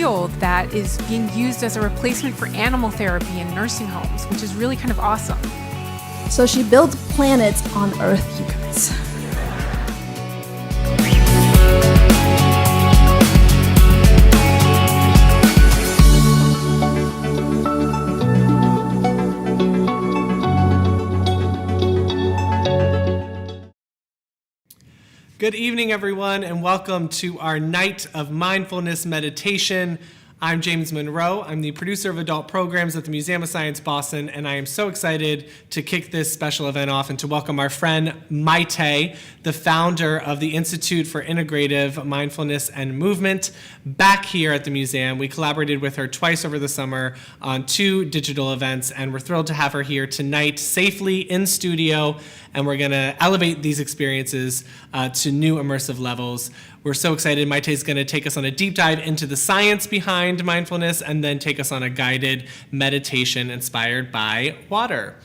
field that is being used as a replacement for animal therapy in nursing homes, which is really kind of awesome. So she builds planets on Earth, you guys. Good evening, everyone, and welcome to our night of mindfulness meditation. I'm James Monroe. I'm the producer of adult programs at the Museum of Science Boston, and I am so excited to kick this special event off and to welcome our friend Maité, the founder of the Institute for Integrative Mindfulness and Movement, back here at the museum. We collaborated with her twice over the summer on 2 digital events, and we're thrilled to have her here tonight safely in studio, and we're going to elevate these experiences to new immersive levels. We're so excited. Maité is going to take us on a deep dive into the science behind mindfulness and then take us on a guided meditation inspired by water.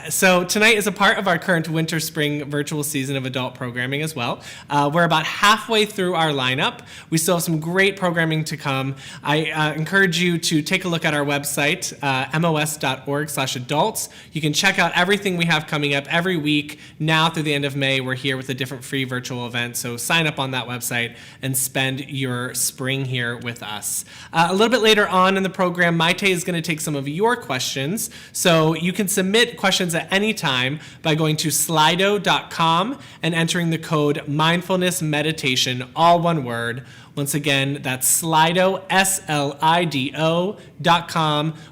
So tonight is a part of our current winter-spring virtual season of adult programming as well. We're about halfway through our lineup. We still have some great programming to come. I encourage you to take a look at our website, mos.org/adults. You can check out everything we have coming up every week. Now through the end of May, we're here with a different free virtual event. So sign up on that website and spend your spring here with us. A little bit later on in the program, Maité is going to take some of your questions. So you can submit questions at any time by going to slido.com and entering the code mindfulness meditation, all one word. Once again, that's Slido, SLIDO.com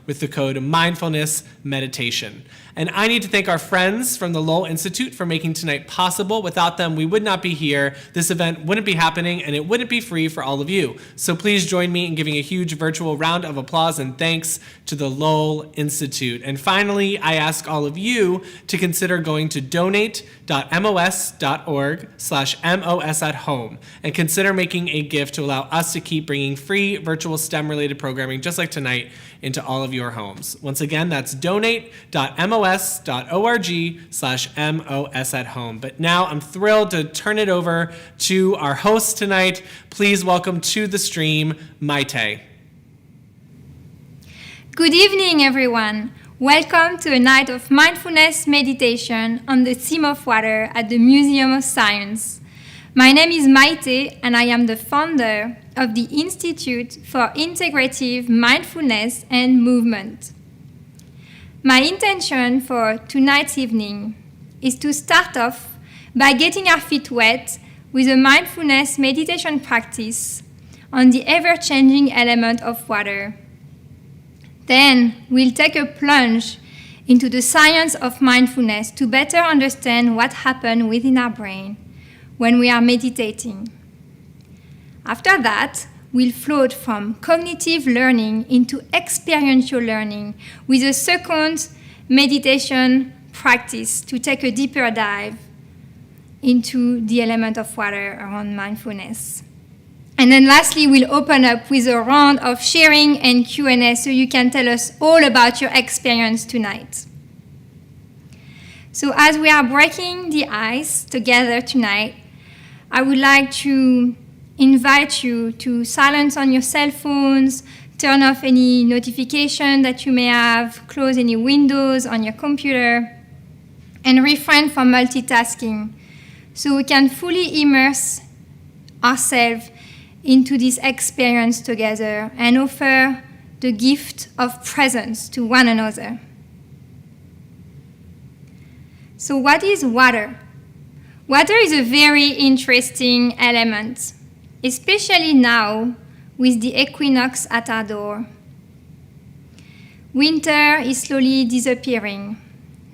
with the code mindfulness meditation. And I need to thank our friends from the Lowell Institute for making tonight possible. Without them, we would not be here. This event wouldn't be happening, and it wouldn't be free for all of you. So please join me in giving a huge virtual round of applause and thanks to the Lowell Institute. And finally, I ask all of you to consider going to donate.mos.org/MOS at home and consider making a gift to allow us to keep bringing free virtual STEM-related programming just like tonight into all of your homes. Once again, that's donate.mos.org/MOS at home. But now I'm thrilled to turn it over to our host tonight. Please welcome to the stream, Maité. Good evening, everyone. Welcome to a night of mindfulness meditation on the theme of water at the Museum of Science. My name is Maïté, and I am the founder of the Institute for Integrative Mindfulness and Movement. My intention for tonight's evening is to start off by getting our feet wet with a mindfulness meditation practice on the ever-changing element of water. Then we'll take a plunge into the science of mindfulness to better understand what happens within our brain when we are meditating. After that, we'll float from cognitive learning into experiential learning with a second meditation practice to take a deeper dive into the element of water around mindfulness. And then lastly, we'll open up with a round of sharing and Q&A so you can tell us all about your experience tonight. So as we are breaking the ice together tonight, I would like to invite you to silence on your cell phones, turn off any notification that you may have, close any windows on your computer, and refrain from multitasking so we can fully immerse ourselves into this experience together and offer the gift of presence to one another. So what is water? Water is a very interesting element, especially now with the equinox at our door. Winter is slowly disappearing,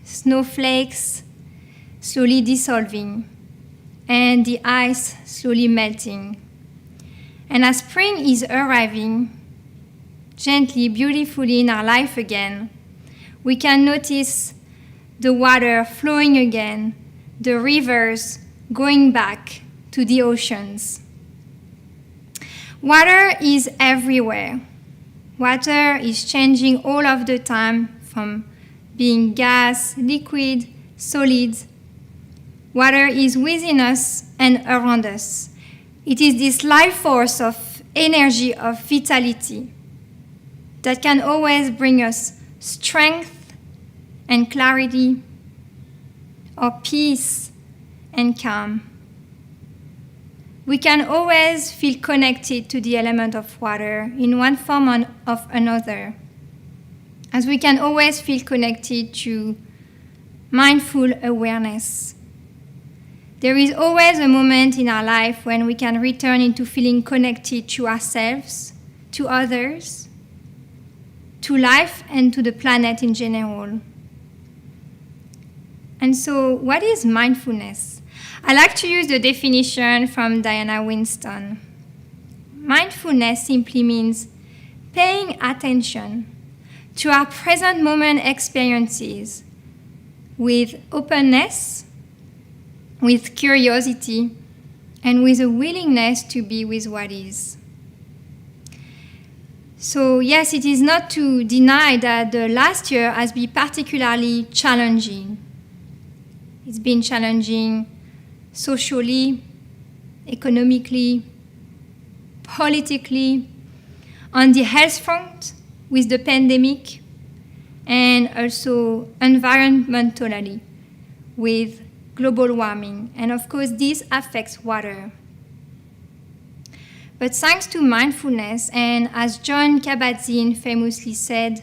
snowflakes slowly dissolving, and the ice slowly melting. And as spring is arriving, gently, beautifully in our life again, we can notice the water flowing again, the rivers going back to the oceans. Water is everywhere. Water is changing all of the time from being gas, liquid, solid. Water is within us and around us. It is this life force of energy of vitality that can always bring us strength and clarity, or peace and calm. We can always feel connected to the element of water in one form or of another, as we can always feel connected to mindful awareness. There is always a moment in our life when we can return into feeling connected to ourselves, to others, to life, and to the planet in general. And so, what is mindfulness? I like to use the definition from Diana Winston. Mindfulness simply means paying attention to our present moment experiences with openness, with curiosity, and with a willingness to be with what is. So yes, it is not to deny that the last year has been particularly challenging. It's been challenging socially, economically, politically, on the health front with the pandemic, and also environmentally with global warming. And of course, this affects water. But thanks to mindfulness, and as John Kabat-Zinn famously said,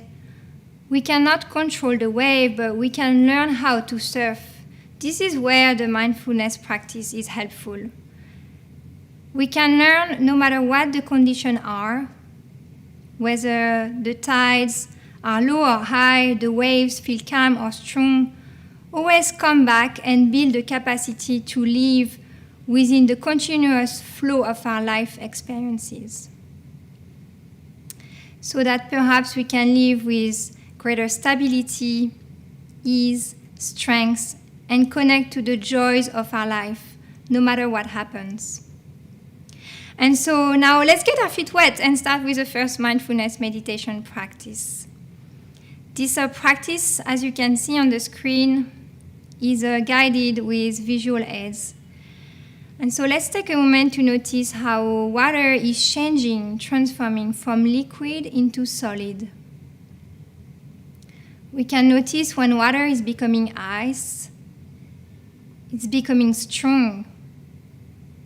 we cannot control the wave, but we can learn how to surf. This is where the mindfulness practice is helpful. We can learn no matter what the conditions are, whether the tides are low or high, the waves feel calm or strong, always come back and build the capacity to live within the continuous flow of our life experiences, so that perhaps we can live with greater stability, ease, strength, and connect to the joys of our life, no matter what happens. And so now let's get our feet wet and start with the first mindfulness meditation practice. This practice, as you can see on the screen, is guided with visual aids. And so let's take a moment to notice how water is changing, transforming from liquid into solid. We can notice when water is becoming ice, it's becoming strong,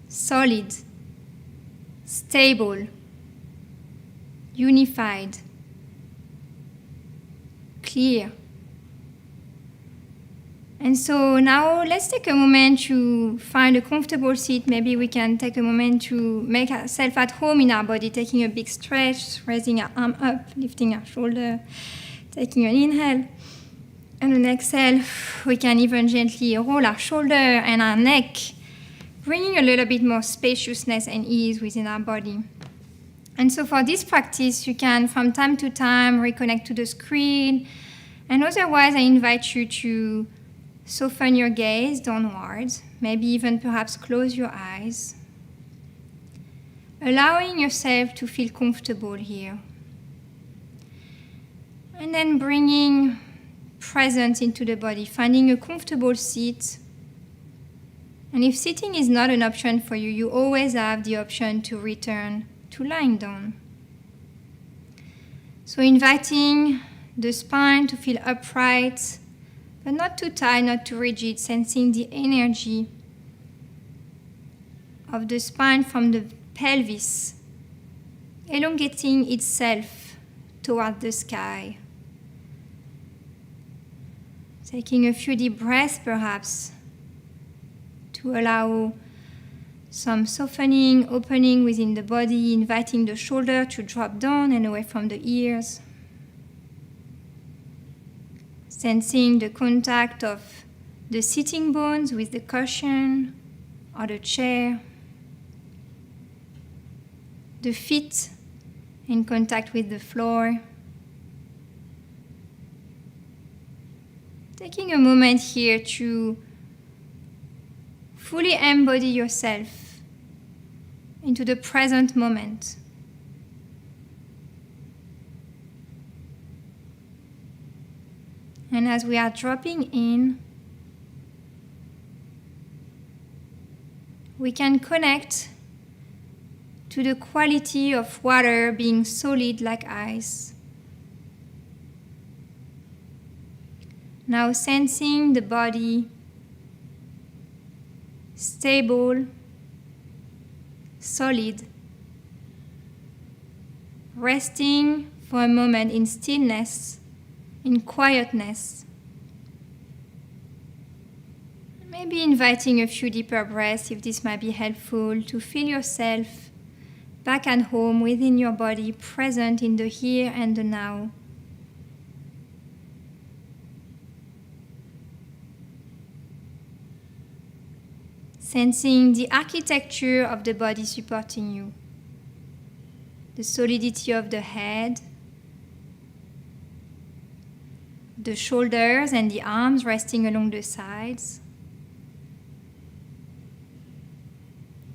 solid, stable, unified, clear. And so now let's take a moment to find a comfortable seat. Maybe we can take a moment to make ourselves at home in our body, taking a big stretch, raising our arm up, lifting our shoulder, taking an inhale. And an exhale, we can even gently roll our shoulder and our neck, bringing a little bit more spaciousness and ease within our body. And so for this practice, you can, from time to time, reconnect to the screen. And otherwise, I invite you to soften your gaze downwards, maybe even perhaps close your eyes, allowing yourself to feel comfortable here. And then bringing presence into the body, finding a comfortable seat. And if sitting is not an option for you, you always have the option to return to lying down. So inviting the spine to feel upright, but not too tight, not too rigid, sensing the energy of the spine from the pelvis, elongating itself toward the sky. Taking a few deep breaths, perhaps, to allow some softening, opening within the body, inviting the shoulder to drop down and away from the ears. Sensing the contact of the sitting bones with the cushion or the chair. The feet in contact with the floor. Taking a moment here to fully embody yourself into the present moment. And as we are dropping in, we can connect to the quality of water being solid like ice. Now sensing the body stable, solid, resting for a moment in stillness, in quietness. Maybe inviting a few deeper breaths if this might be helpful to feel yourself back at home within your body, present in the here and the now. Sensing the architecture of the body supporting you, the solidity of the head, the shoulders and the arms resting along the sides,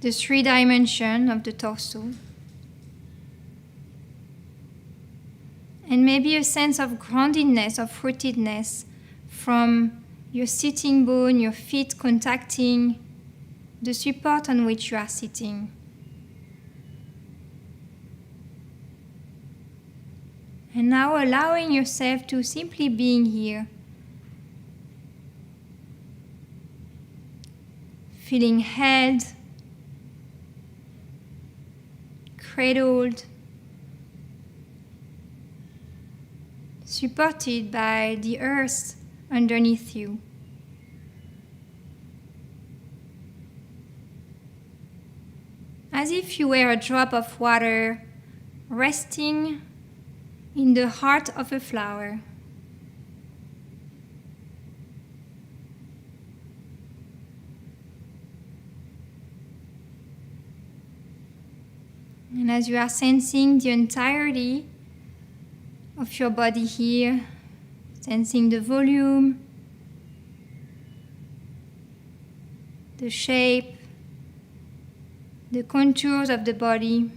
the 3 dimensions of the torso, and maybe a sense of groundedness, of rootedness from your sitting bone, your feet contacting the support on which you are sitting. And now allowing yourself to simply being here, feeling held, cradled, supported by the earth underneath you. As if you were a drop of water resting in the heart of a flower. And as you are sensing the entirety of your body here, sensing the volume, the shape, the contours of the body,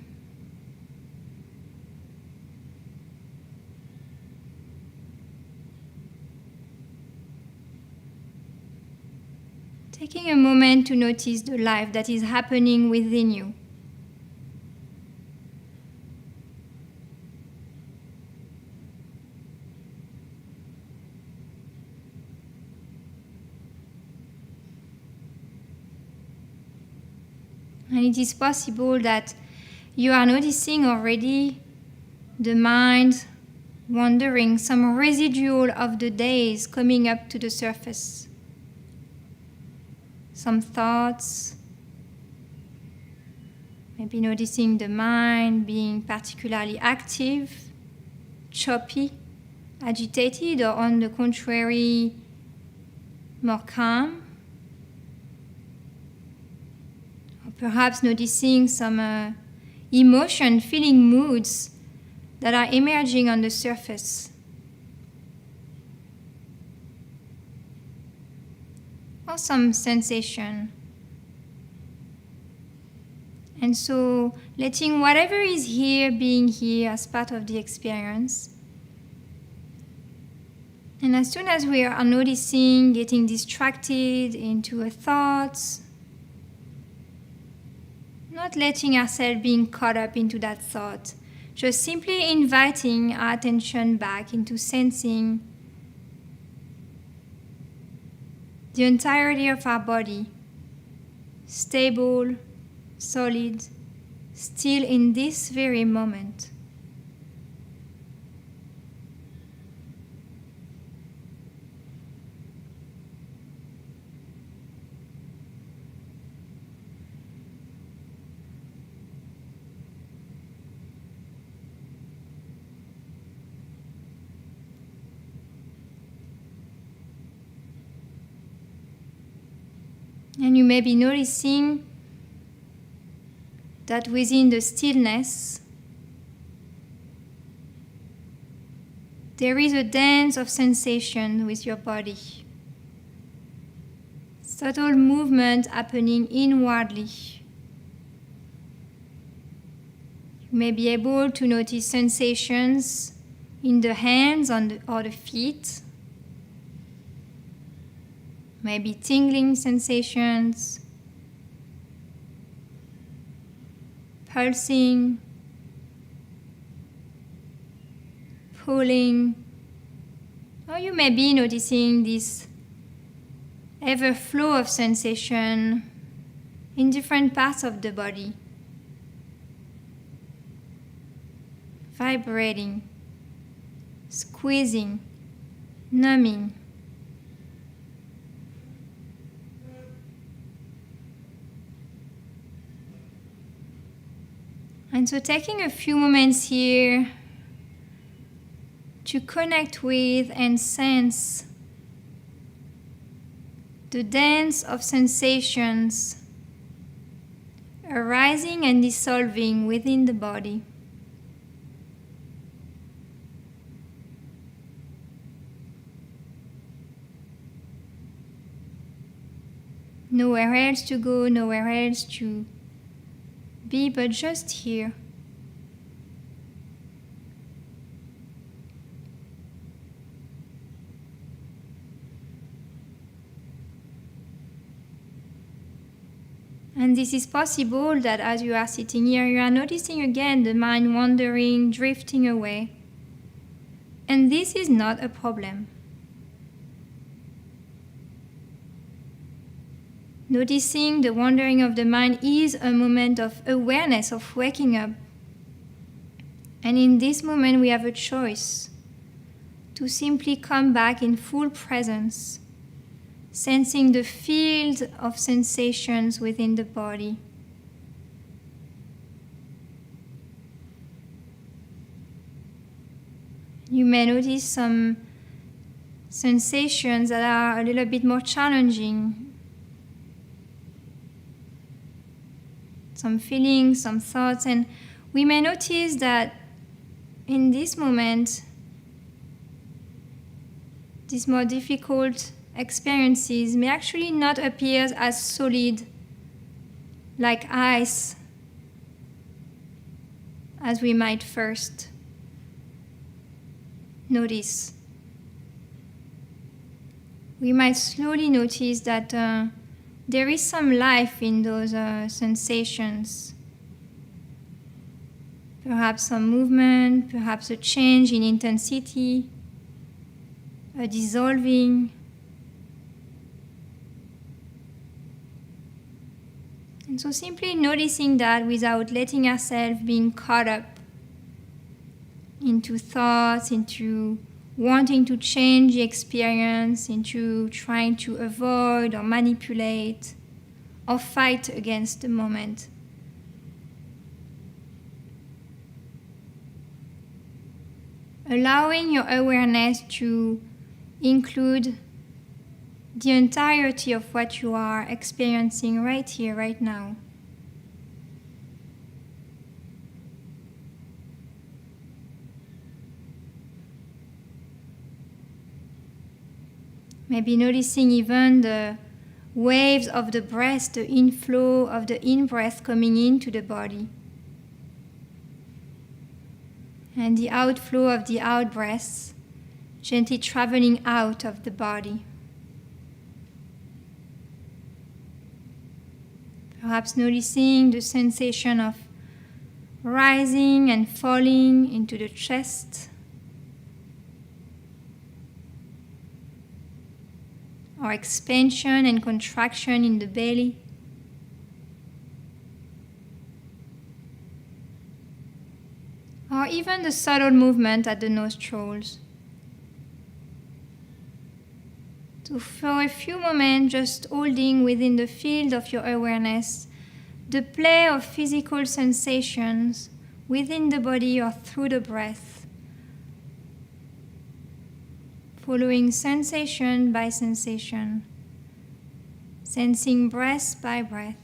taking a moment to notice the life that is happening within you. And it is possible that you are noticing already the mind wandering, some residual of the days coming up to the surface. Some thoughts, maybe noticing the mind being particularly active, choppy, agitated, or on the contrary, more calm. Perhaps noticing some emotion, feeling moods that are emerging on the surface. Or some sensation. And so letting whatever is here being here as part of the experience. And as soon as we are noticing, getting distracted into a thought, not letting ourselves being caught up into that thought, just simply inviting our attention back into sensing the entirety of our body, stable, solid, still in this very moment. And you may be noticing that within the stillness, there is a dance of sensation with your body. Subtle movement happening inwardly. You may be able to notice sensations in the hands or the feet. Maybe tingling sensations, pulsing, pulling, or you may be noticing this ever flow of sensation in different parts of the body, vibrating, squeezing, numbing. And so taking a few moments here to connect with and sense the dance of sensations arising and dissolving within the body. Nowhere else to go, nowhere else to be, but just here. And this is possible that as you are sitting here, you are noticing again the mind wandering, drifting away. And this is not a problem. Noticing the wandering of the mind is a moment of awareness, of waking up. And in this moment, we have a choice to simply come back in full presence, sensing the field of sensations within the body. You may notice some sensations that are a little bit more challenging. Some feelings, some thoughts, and we may notice that in this moment, these more difficult experiences may actually not appear as solid, like ice, as we might first notice. We might slowly notice that there is some life in those sensations. Perhaps some movement, perhaps a change in intensity, a dissolving. And so simply noticing that without letting ourselves being caught up into thoughts, into wanting to change the experience, into trying to avoid or manipulate or fight against the moment. Allowing your awareness to include the entirety of what you are experiencing right here, right now. Maybe noticing even the waves of the breath, the inflow of the in-breath coming into the body, and the outflow of the out-breath gently traveling out of the body. Perhaps noticing the sensation of rising and falling into the chest, or expansion and contraction in the belly. Or even the subtle movement at the nostrils. So for a few moments, just holding within the field of your awareness the play of physical sensations within the body or through the breath, following sensation by sensation, sensing breath by breath.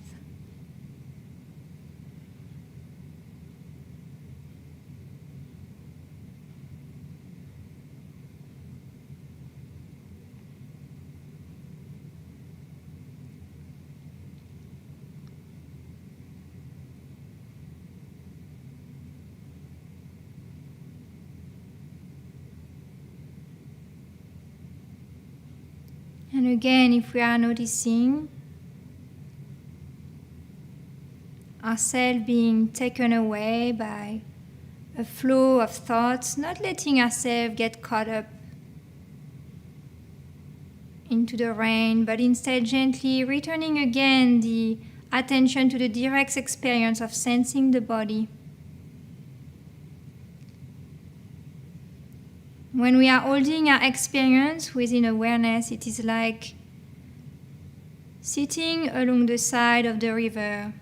And again, if we are noticing ourselves being taken away by a flow of thoughts, not letting ourselves get caught up into the rain, but instead gently returning again the attention to the direct experience of sensing the body. When we are holding our experience within awareness, it is like sitting along the side of the river.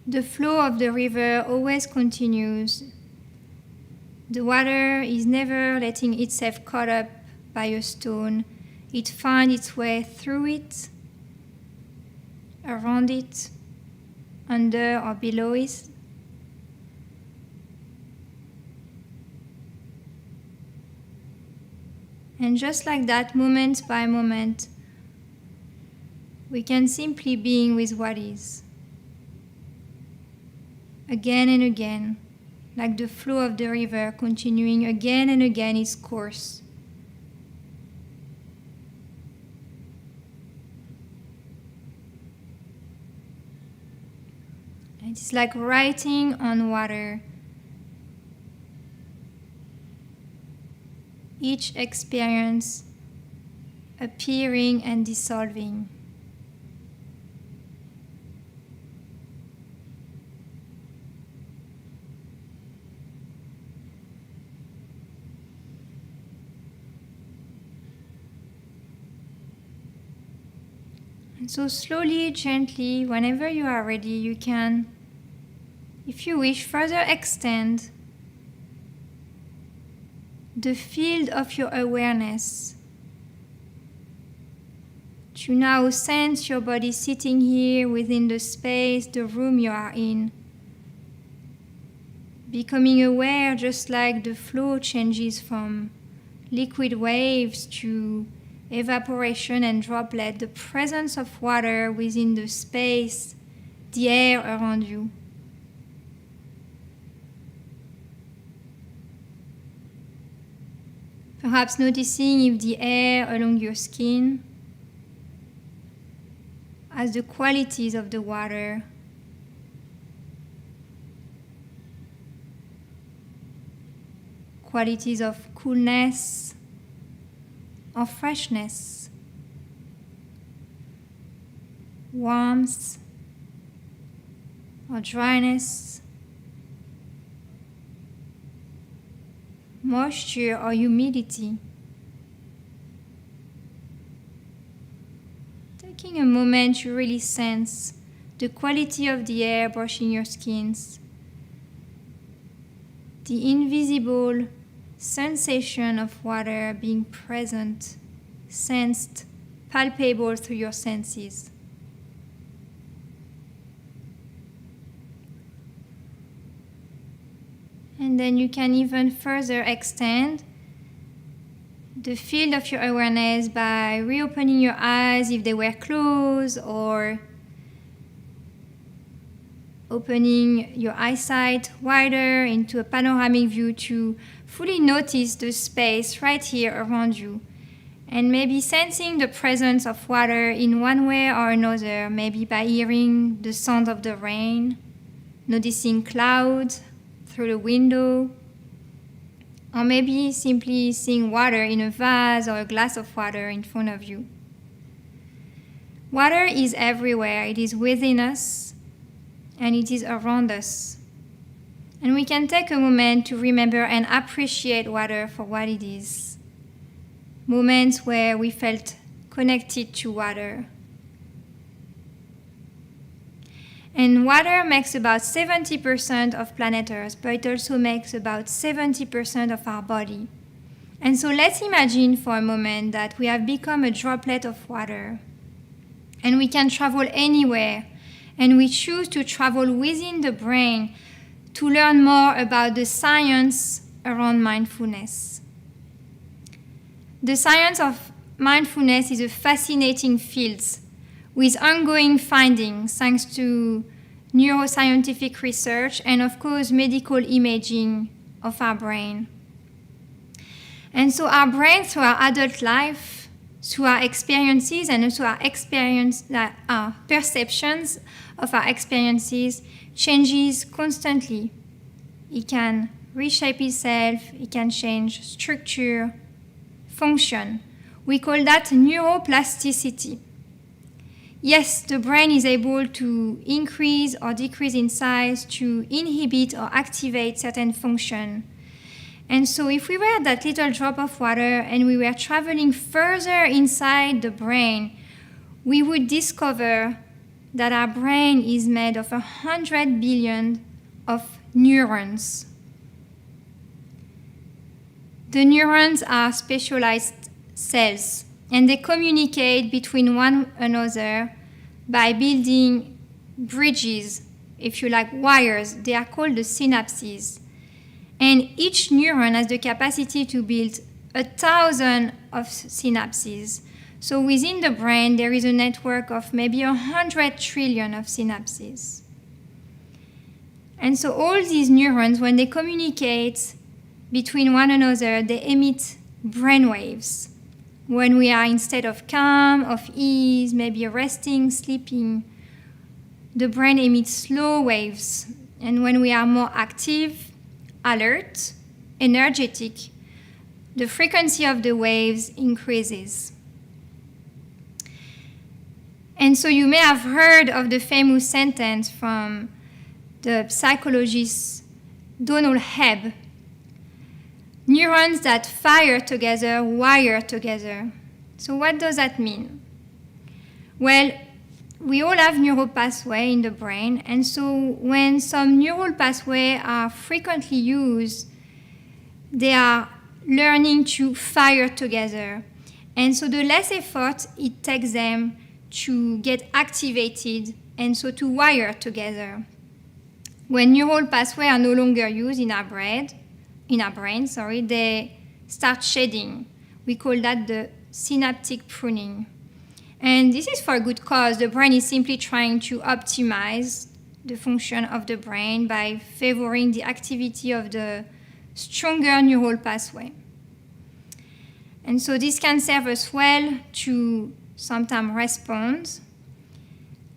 The flow of the river always continues. The water is never letting itself caught up by a stone. It finds its way through it, around it, under or below it. And just like that, moment by moment, we can simply be with what is. Again and again, like the flow of the river continuing again and again its course. It's like writing on water. Each experience appearing and dissolving. And so slowly, gently, whenever you are ready, you can, if you wish, further extend the field of your awareness to now sense your body sitting here within the space, the room you are in, becoming aware just like the flow changes from liquid waves to evaporation and droplet, the presence of water within the space, the air around you. Perhaps noticing if the air along your skin has the qualities of the water. Qualities of coolness or freshness, warmth or dryness, moisture or humidity. Taking a moment to really sense the quality of the air brushing your skins, the invisible sensation of water being present, sensed, palpable through your senses. And then you can even further extend the field of your awareness by reopening your eyes if they were closed, or opening your eyesight wider into a panoramic view to fully notice the space right here around you. And maybe sensing the presence of water in one way or another, maybe by hearing the sound of the rain, noticing clouds through the window, or maybe simply seeing water in a vase or a glass of water in front of you. Water is everywhere. It is within us and it is around us. And we can take a moment to remember and appreciate water for what it is. Moments where we felt connected to water. And water makes about 70% of planet Earth, but it also makes about 70% of our body. And so let's imagine for a moment that we have become a droplet of water. And we can travel anywhere. And we choose to travel within the brain to learn more about the science around mindfulness. The science of mindfulness is a fascinating field with ongoing findings thanks to neuroscientific research and, of course, medical imaging of our brain. And so our brain, through our adult life, through our experiences and also our perceptions of our experiences changes constantly. It can reshape itself, it can change structure, function. We call that neuroplasticity. Yes, the brain is able to increase or decrease in size to inhibit or activate certain function. And so if we were that little drop of water and we were traveling further inside the brain, we would discover that our brain is made of 100 billion of neurons. The neurons are specialized cells, and they communicate between one another by building bridges, if you like, wires. They are called the synapses. And each neuron has the capacity to build 1,000 of synapses. So within the brain, there is a network of maybe 100 trillion of synapses. And so all these neurons, when they communicate between one another, they emit brain waves. When we are in state of calm, of ease, maybe resting, sleeping, the brain emits slow waves. And when we are more active, alert, energetic, the frequency of the waves increases. And so you may have heard of the famous sentence from the psychologist Donald Hebb: neurons that fire together wire together. So what does that mean? Well, we all have neural pathways in the brain, and so when some neural pathways are frequently used, they are learning to fire together. And so the less effort it takes them to get activated and so to wire together. When neural pathways are no longer used in our brain, they start shedding. We call that the synaptic pruning. And this is for a good cause. The brain is simply trying to optimize the function of the brain by favoring the activity of the stronger neural pathway. And so this can serve us well to sometimes respond.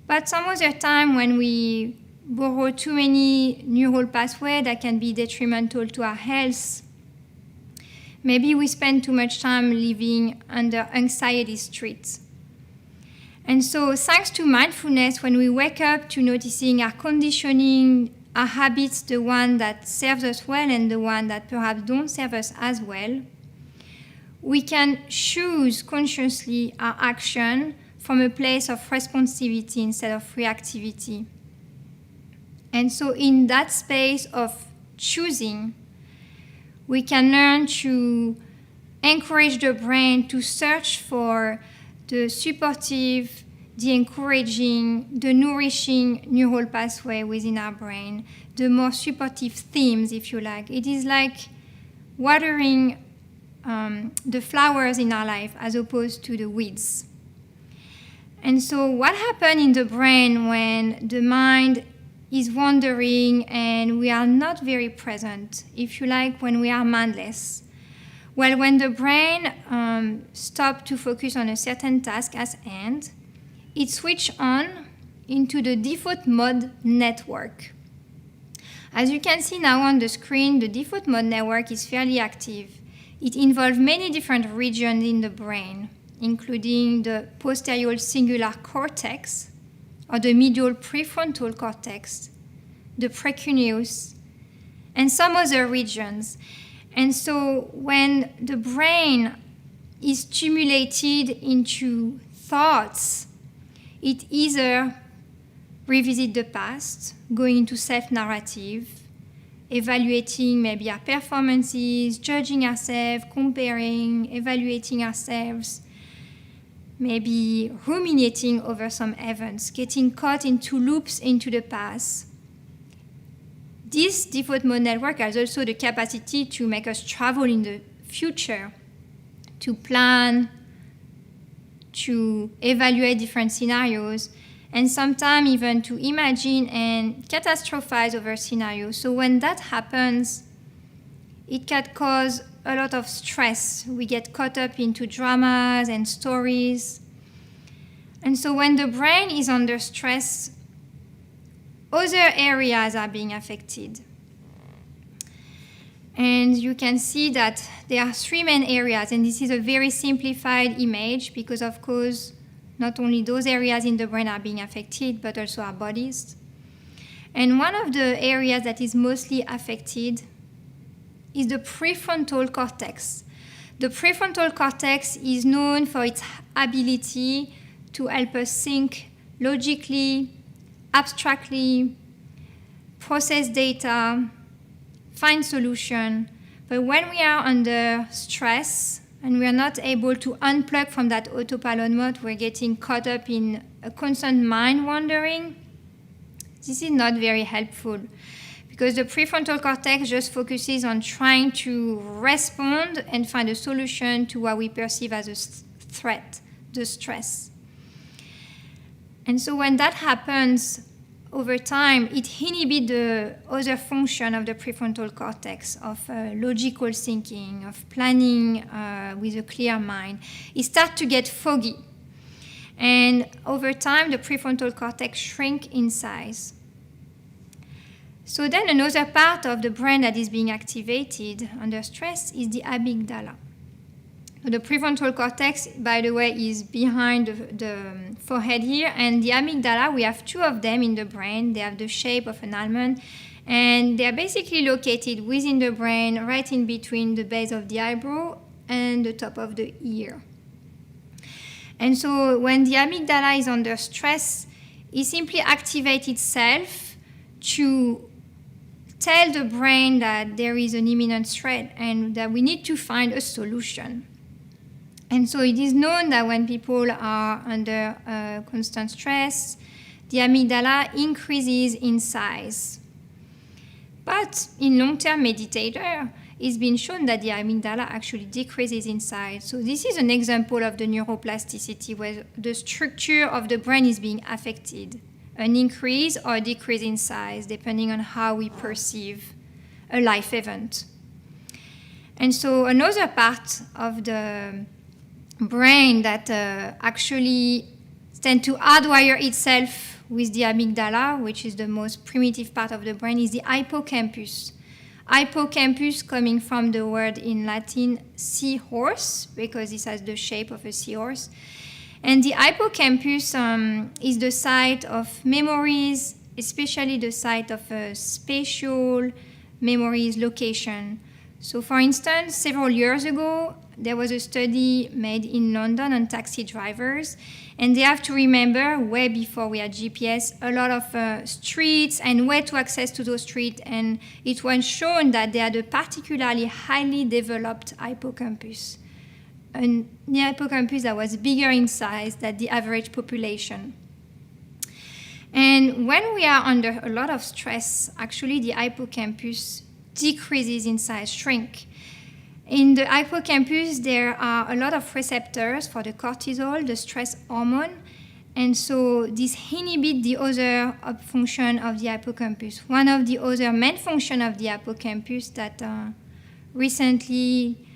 But some other time when we borrow too many neural pathways, that can be detrimental to our health. Maybe we spend too much time living under anxiety streets. And so thanks to mindfulness, when we wake up to noticing our conditioning, our habits, the one that serves us well and the one that perhaps don't serve us as well, we can choose consciously our action from a place of responsivity instead of reactivity. And so in that space of choosing, we can learn to encourage the brain to search for the supportive, the encouraging, the nourishing neural pathway within our brain, the more supportive themes, if you like. It is like watering the flowers in our life as opposed to the weeds. And so what happens in the brain when the mind is wandering and we are not very present, if you like, when we are mindless? Well, when the brain stops to focus on a certain task at hand, it switches on into the default mode network. As you can see now on the screen, the default mode network is fairly active. It involves many different regions in the brain, including the posterior cingulate cortex, or the medial prefrontal cortex, the precuneus, and some other regions. And so when the brain is stimulated into thoughts, it either revisits the past, going into self-narrative, evaluating maybe our performances, judging ourselves, comparing, evaluating ourselves, maybe ruminating over some events, getting caught into loops into the past. This default mode network has also the capacity to make us travel in the future, to plan, to evaluate different scenarios, and sometimes even to imagine and catastrophize over scenarios. So when that happens, it can cause a lot of stress. We get caught up into dramas and stories. And so when the brain is under stress, other areas are being affected. And you can see that there are three main areas, and this is a very simplified image because, of course, not only those areas in the brain are being affected, but also our bodies. And one of the areas that is mostly affected is the prefrontal cortex. The prefrontal cortex is known for its ability to help us think logically, abstractly, process data, find solution. But when we are under stress and we are not able to unplug from that autopilot mode, we're getting caught up in a constant mind wandering. This is not very helpful because the prefrontal cortex just focuses on trying to respond and find a solution to what we perceive as a threat, the stress. And so when that happens, over time, it inhibits the other function of the prefrontal cortex, of logical thinking, of planning with a clear mind. It starts to get foggy. And over time, the prefrontal cortex shrinks in size. So then another part of the brain that is being activated under stress is the amygdala. The prefrontal cortex, by the way, is behind the forehead here, and the amygdala, we have two of them in the brain. They have the shape of an almond, and they are basically located within the brain, right in between the base of the eyebrow and the top of the ear. And so when the amygdala is under stress, it simply activates itself to tell the brain that there is an imminent threat and that we need to find a solution. And so it is known that when people are under constant stress, the amygdala increases in size. But in long-term meditators, it's been shown that the amygdala actually decreases in size. So this is an example of the neuroplasticity where the structure of the brain is being affected, an increase or decrease in size depending on how we perceive a life event. And so another part of the brain that actually tends to hardwire itself with the amygdala, which is the most primitive part of the brain, is the hippocampus. Hippocampus coming from the word in Latin seahorse, because this has the shape of a seahorse. And the hippocampus is the site of memories, especially the site of spatial memories location. So for instance, several years ago, there was a study made in London on taxi drivers, and they have to remember, way before we had GPS, a lot of streets and where to access to those streets, and it was shown that they had a particularly highly developed hippocampus, the hippocampus that was bigger in size than the average population. And when we are under a lot of stress, actually the hippocampus decreases in size, shrink. In the hippocampus, there are a lot of receptors for the cortisol, the stress hormone, and so this inhibits the other function of the hippocampus. One of the other main functions of the hippocampus that recently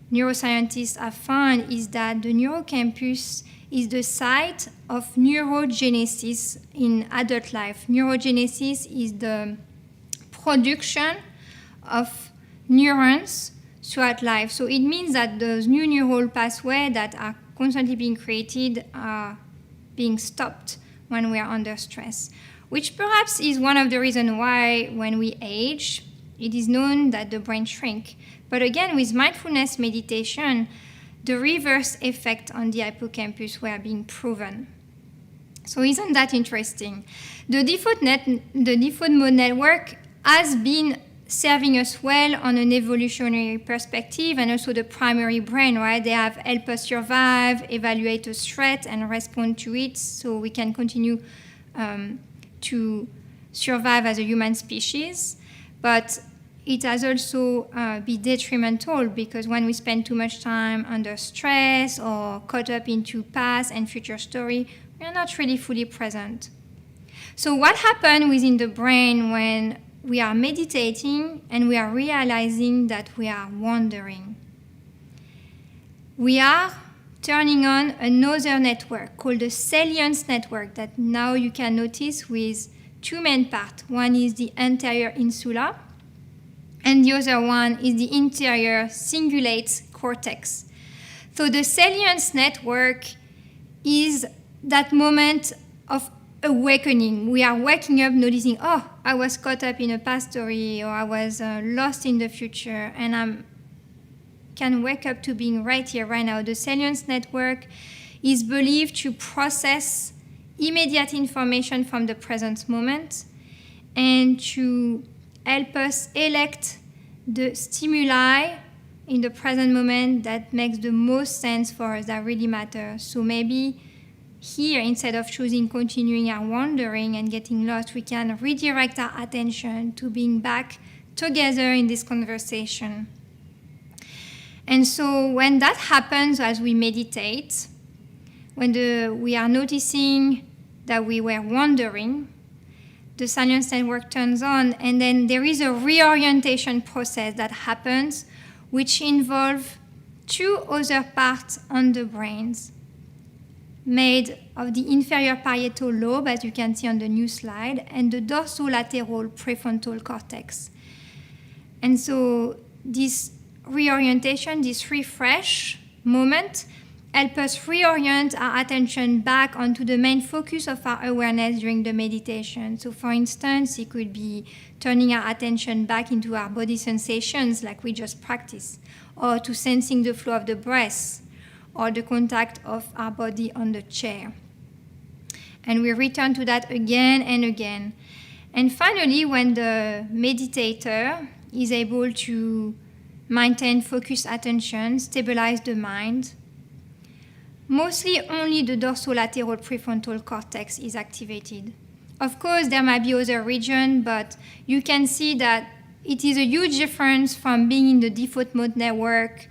neuroscientists have found is that the neurocampus is the site of neurogenesis in adult life. Neurogenesis is the production of neurons throughout life. So it means that those new neural pathways that are constantly being created are being stopped when we are under stress, which perhaps is one of the reasons why when we age, it is known that the brain shrinks. But again, with mindfulness meditation, the reverse effect on the hippocampus were being proven. So isn't that interesting? The default mode network has been serving us well on an evolutionary perspective, and also the primary brain, right? They have helped us survive, evaluate a threat, and respond to it, so we can continue to survive as a human species. But it has also been detrimental, because when we spend too much time under stress or caught up into past and future story, we are not really fully present. So what happens within the brain when we are meditating and we are realizing that we are wandering? we are turning on another network called the salience network that now you can notice with two main parts. One is the anterior insula, and the other one is the interior cingulate cortex. So the salience network is that moment of awakening. We are waking up, noticing, oh, I was caught up in a past story, or I was lost in the future, and I can wake up to being right here, right now. The salience network is believed to process immediate information from the present moment and to help us elect the stimuli in the present moment that makes the most sense for us, that really matters. So maybe here, instead of choosing continuing our wandering and getting lost, we can redirect our attention to being back together in this conversation. And so when that happens as we meditate, when we are noticing that we were wandering, the salience network turns on, and then there is a reorientation process that happens, which involves two other parts on the brains, made of the inferior parietal lobe, as you can see on the new slide, and the dorsolateral prefrontal cortex. And so this reorientation, this refresh moment, help us reorient our attention back onto the main focus of our awareness during the meditation. So for instance, it could be turning our attention back into our body sensations like we just practiced, or to sensing the flow of the breath, or the contact of our body on the chair. And we return to that again and again. And finally, when the meditator is able to maintain focused attention, stabilize the mind, mostly only the dorsolateral prefrontal cortex is activated. Of course, there might be other regions, but you can see that it is a huge difference from being in the default mode network.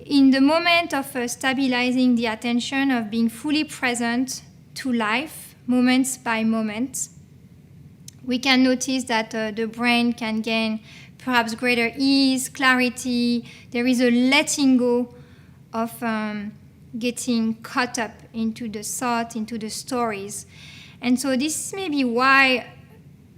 In the moment of stabilizing the attention, of being fully present to life, moments by moment, we can notice that the brain can gain perhaps greater ease, clarity. There is a letting go of getting caught up into the thought, into the stories. And so this may be why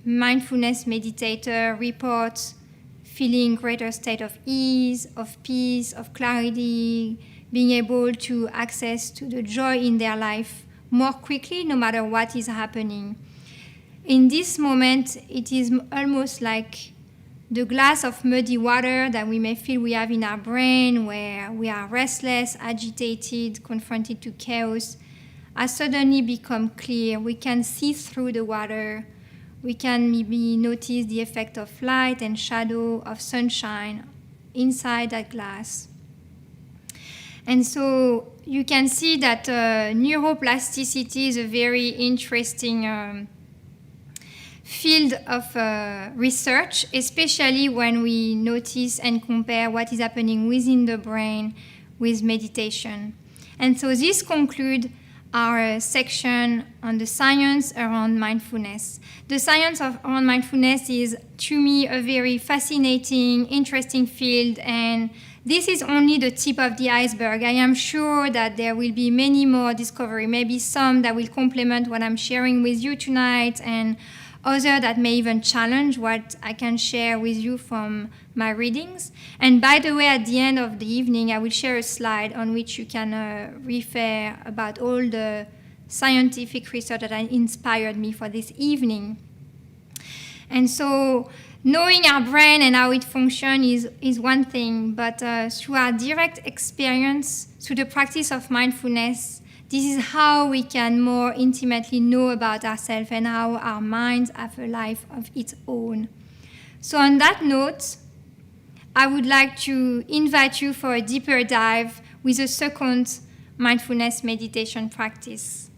mindfulness meditator reports feeling greater state of ease, of peace, of clarity, being able to access to the joy in their life more quickly, no matter what is happening. In this moment, it is almost like the glass of muddy water that we may feel we have in our brain, where we are restless, agitated, confronted to chaos, has suddenly become clear. We can see through the water. We can maybe notice the effect of light and shadow, of sunshine inside that glass. And so you can see that neuroplasticity is a very interesting field of research, especially when we notice and compare what is happening within the brain with meditation. And so this concludes our section on the science around mindfulness. The science around mindfulness is, to me, a very fascinating, interesting field, and this is only the tip of the iceberg. I am sure that there will be many more discoveries, maybe some that will complement what I'm sharing with you tonight, and others that may even challenge what I can share with you from my readings. And by the way, at the end of the evening, I will share a slide on which you can refer about all the scientific research that inspired me for this evening. And so knowing our brain and how it functions is one thing, but through our direct experience, through the practice of mindfulness, this is how we can more intimately know about ourselves and how our minds have a life of its own. So on that note, I would like to invite you for a deeper dive with a second mindfulness meditation practice.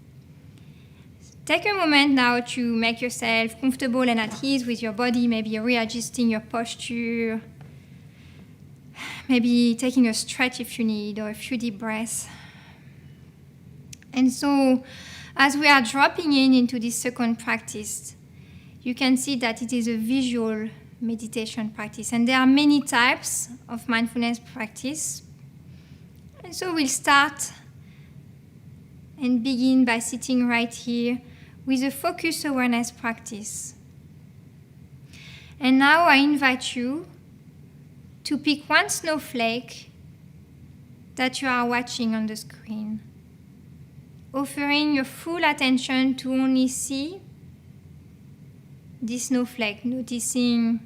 Take a moment now to make yourself comfortable and at ease with your body, maybe readjusting your posture, maybe taking a stretch if you need, or a few deep breaths. And so, as we are dropping into this second practice, you can see that it is a visual meditation practice. And there are many types of mindfulness practice. And so we'll start and begin by sitting right here with a focused awareness practice. And now I invite you to pick one snowflake that you are watching on the screen, offering your full attention to only see this snowflake, noticing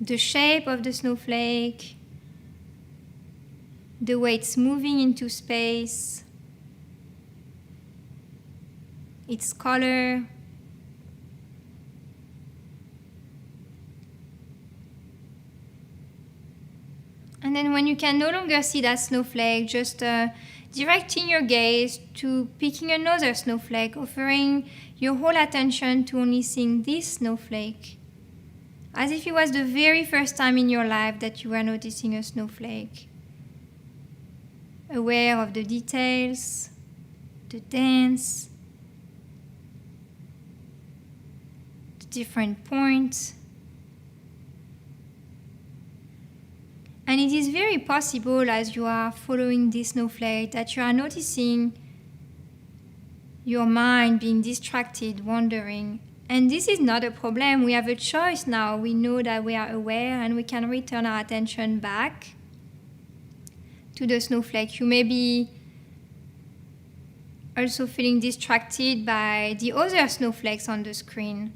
the shape of the snowflake, the way it's moving into space, its color, and then when you can no longer see that snowflake, just directing your gaze to picking another snowflake, offering your whole attention to only seeing this snowflake, as if it was the very first time in your life that you were noticing a snowflake. Aware of the details, the dance, the different points. And it is very possible, as you are following this snowflake, that you are noticing your mind being distracted, wandering. And this is not a problem. We have a choice now. We know that we are aware and we can return our attention back to the snowflake. You may be also feeling distracted by the other snowflakes on the screen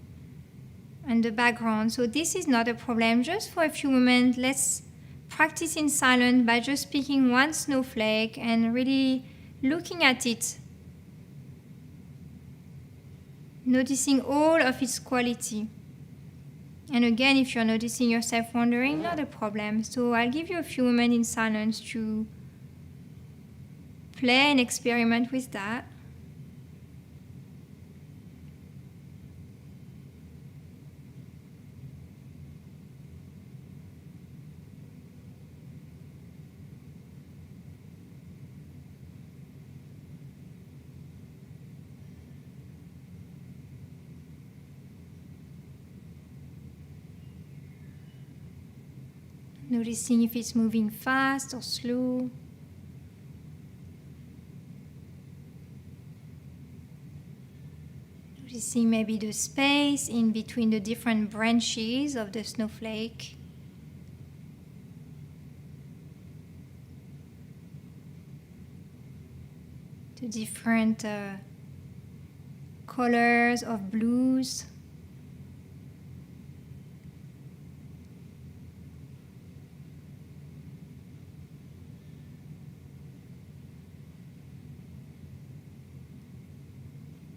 and the background. So this is not a problem. Just for a few moments, let's practice in silence by just picking one snowflake and really looking at it, noticing all of its quality. And again, if you're noticing yourself wandering, not a problem. So I'll give you a few moments in silence to play and experiment with that. Noticing if it's moving fast or slow. Noticing maybe the space in between the different branches of the snowflake. The different colors of blues.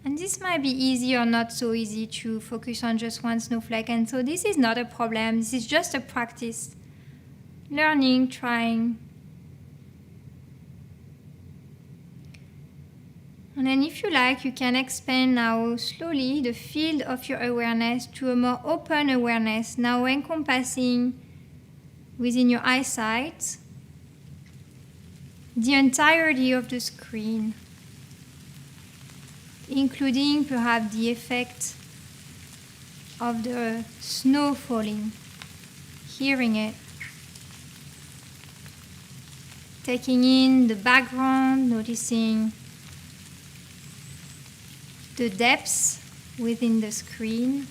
And this might be easy or not so easy to focus on just one snowflake. And so this is not a problem. This is just a practice. Learning, trying. And then if you like, you can expand now slowly the field of your awareness to a more open awareness, now encompassing within your eyesight the entirety of the screen, including perhaps the effect of the snow falling, hearing it, taking in the background, noticing the depths within the screen,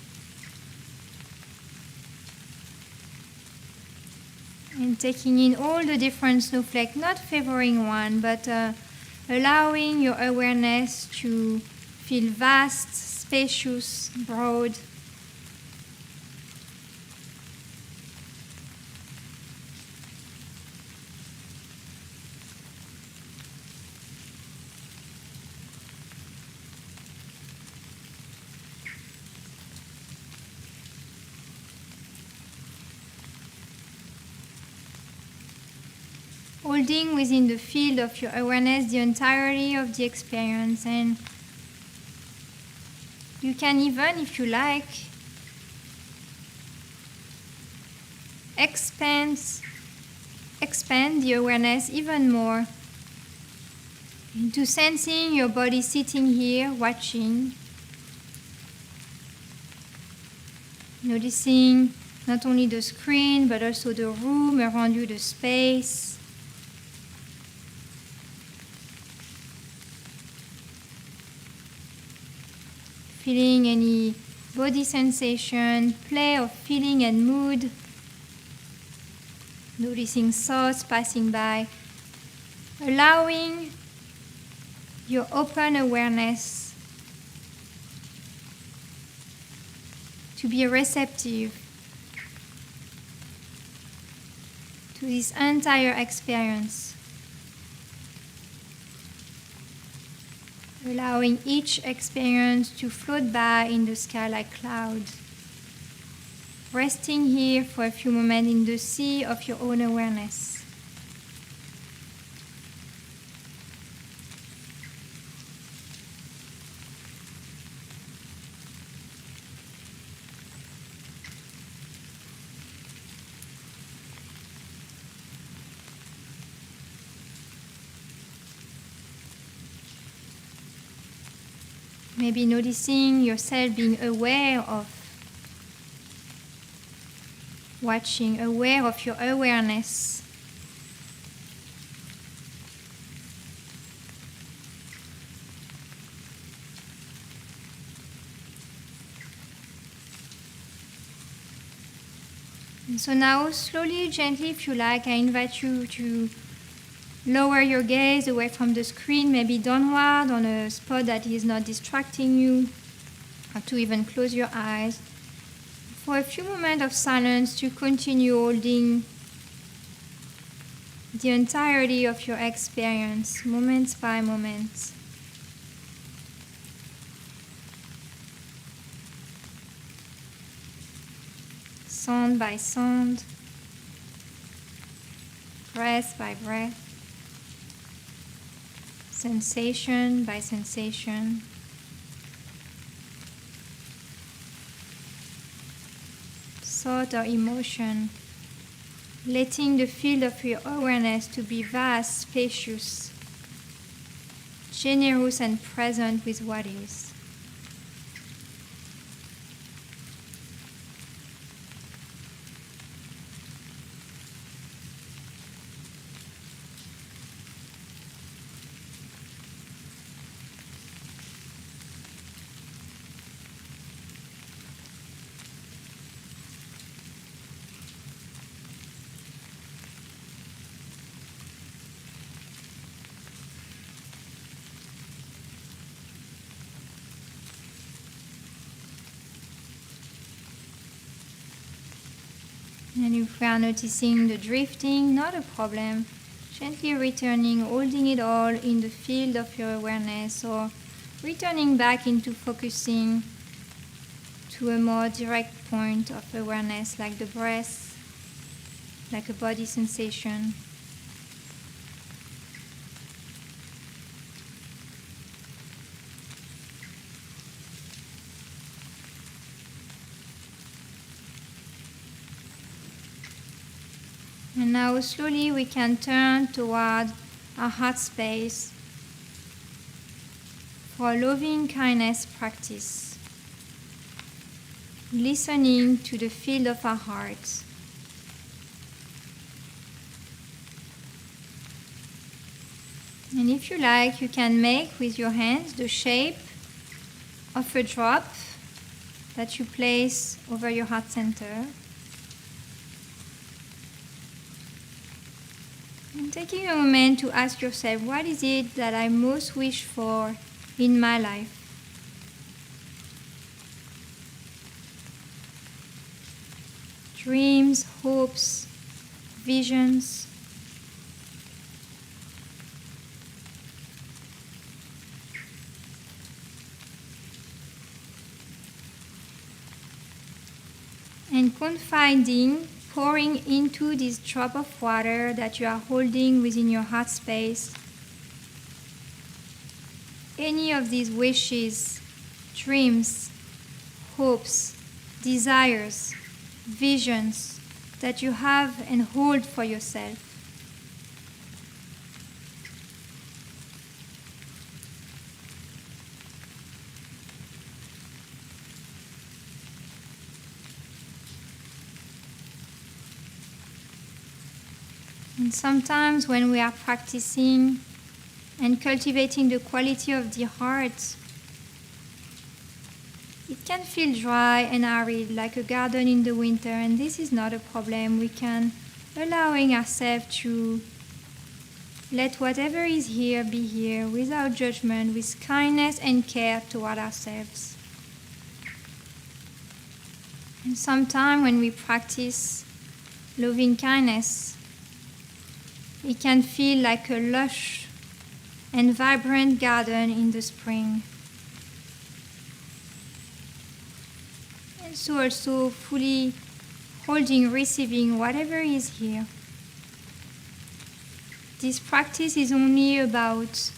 and taking in all the different snowflakes, not favoring one, but allowing your awareness to feel vast, spacious, broad. Holding within the field of your awareness the entirety of the experience. And you can even, if you like, expand the awareness even more into sensing your body sitting here, watching, noticing not only the screen, but also the room around you, the space, feeling any body sensation, play of feeling and mood, noticing thoughts passing by, allowing your open awareness to be receptive to this entire experience, allowing each experience to float by in the sky like clouds, resting here for a few moments in the sea of your own awareness. Maybe noticing yourself being aware of, watching, aware of your awareness. And so now, slowly, gently, if you like, I invite you to lower your gaze away from the screen, maybe downward on a spot that is not distracting you, or to even close your eyes. For a few moments of silence to continue holding the entirety of your experience, moment by moment. Sound by sound, breath by breath. Sensation by sensation. Thought or emotion. Letting the field of your awareness to be vast, spacious, generous and present with what is. And if we are noticing the drifting, not a problem. Gently returning, holding it all in the field of your awareness, or returning back into focusing to a more direct point of awareness, like the breath, like a body sensation. And now slowly we can turn toward our heart space for a loving kindness practice, listening to the field of our hearts. And if you like, you can make with your hands the shape of a drop that you place over your heart center. And taking a moment to ask yourself, what is it that I most wish for in my life? Dreams, hopes, visions. And confiding, pouring into this drop of water that you are holding within your heart space, any of these wishes, dreams, hopes, desires, visions that you have and hold for yourself. And sometimes when we are practicing and cultivating the quality of the heart, It can feel dry and arid like a garden in the winter, and this is not a problem. We can allowing ourselves to let whatever is here be here without judgment, with kindness and care toward ourselves. And sometimes when we practice loving kindness, it can feel like a lush and vibrant garden in the spring. And so also fully holding, receiving whatever is here. This practice is only about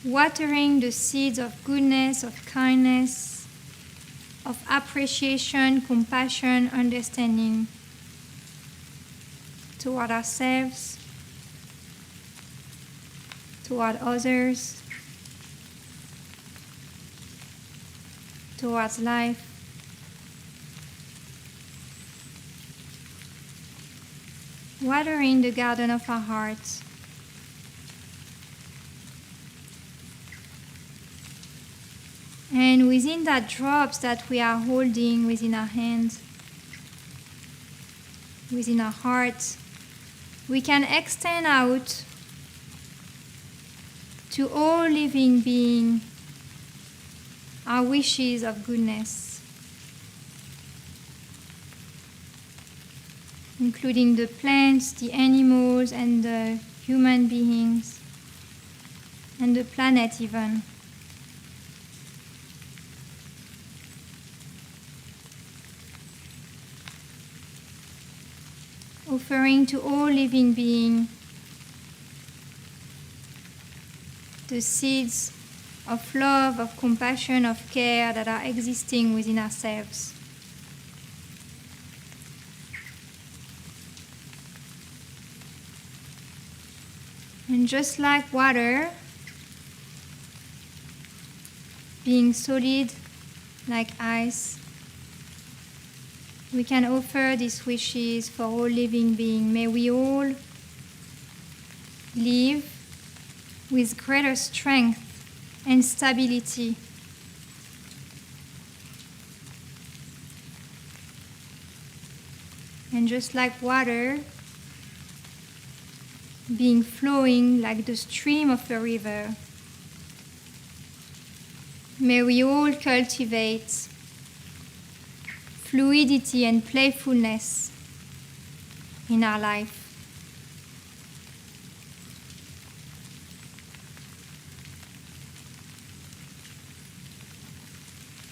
watering the seeds of goodness, of kindness, of appreciation, compassion, understanding toward ourselves, toward others, towards life. Watering the garden of our hearts. And within that drops that we are holding within our hands, within our hearts, we can extend out to all living beings our wishes of goodness, including the plants, the animals, and the human beings, and the planet even. Offering to all living beings the seeds of love, of compassion, of care that are existing within ourselves. And just like water, being solid like ice, we can offer these wishes for all living beings. May we all live with greater strength and stability. And just like water, being flowing like the stream of a river, may we all cultivate fluidity and playfulness in our life.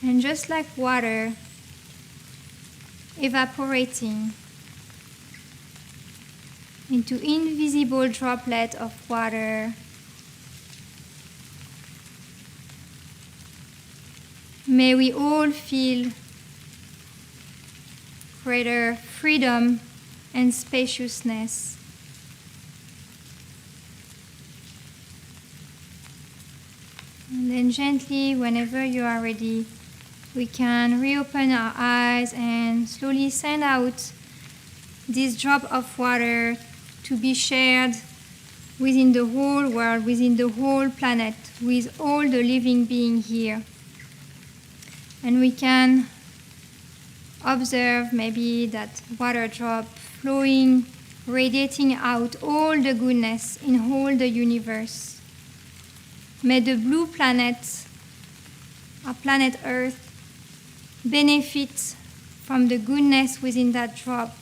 And just like water evaporating into invisible droplets of water, may we all feel greater freedom and spaciousness. And then gently, whenever you are ready, we can reopen our eyes and slowly send out this drop of water to be shared within the whole world, within the whole planet, with all the living beings here. And we can observe maybe that water drop flowing, radiating out all the goodness in all the universe. May the blue planet, our planet Earth, benefit from the goodness within that drop,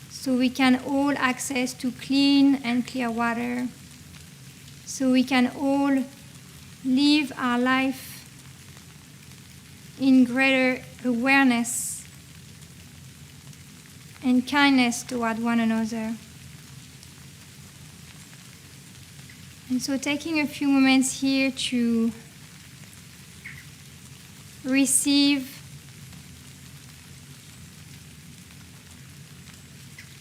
so we can all access to clean and clear water, so we can all live our life in greater awareness and kindness toward one another. And so taking a few moments here to receive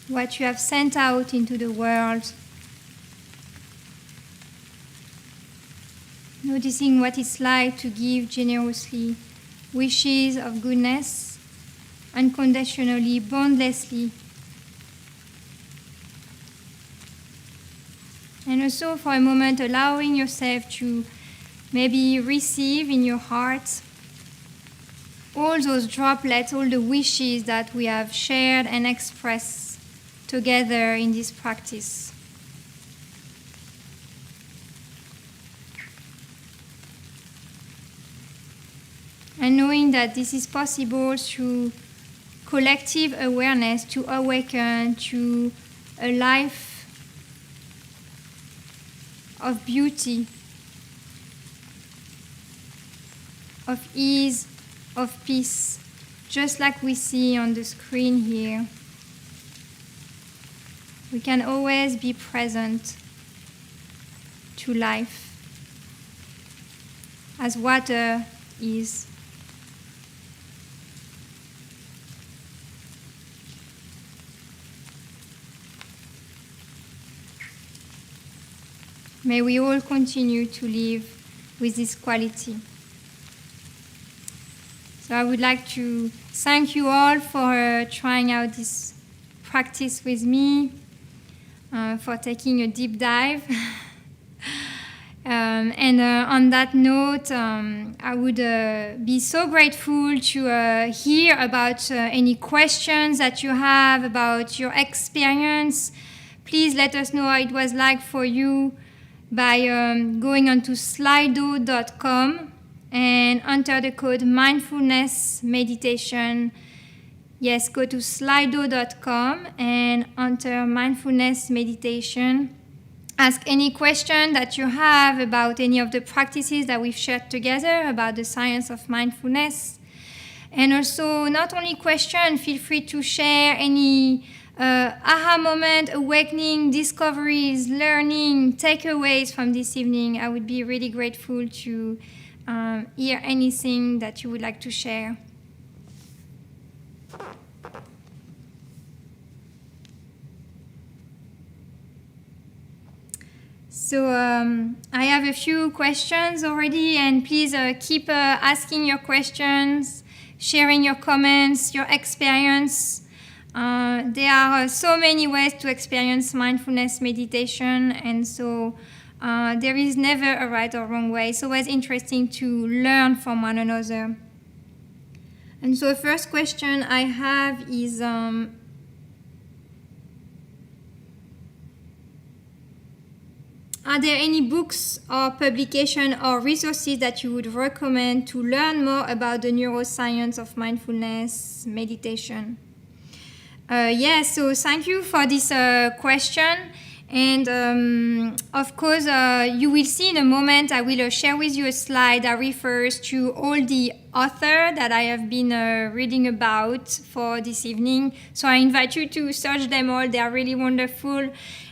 what you have sent out into the world, noticing what it's like to give generously wishes of goodness, unconditionally, boundlessly. And also for a moment allowing yourself to maybe receive in your heart all those droplets, all the wishes that we have shared and expressed together in this practice. And knowing that this is possible through collective awareness to awaken to a life of beauty, of ease, of peace, just like we see on the screen here. We can always be present to life as water is. May we all continue to live with this quality. So I would like to thank you all for trying out this practice with me, for taking a deep dive. On that note, I would be so grateful to hear about any questions that you have about your experience. Please let us know how it was like for you by going onto slido.com and enter the code mindfulness meditation. Yes, go to slido.com and enter mindfulness meditation. Ask any question that you have about any of the practices that we've shared together about the science of mindfulness. And also, not only question, feel free to share any aha moment, awakening, discoveries, learning, takeaways from this evening. I would be really grateful to hear anything that you would like to share. So I have a few questions already, and please keep asking your questions, sharing your comments, your experience. There are so many ways to experience mindfulness meditation, and so there is never a right or wrong way. It's always interesting to learn from one another. And so the first question I have is, are there any books or publications or resources that you would recommend to learn more about the neuroscience of mindfulness meditation? Yes, so thank you for this question. And of course, you will see in a moment, I will share with you a slide that refers to all the authors that I have been reading about for this evening. So I invite you to search them all. They are really wonderful.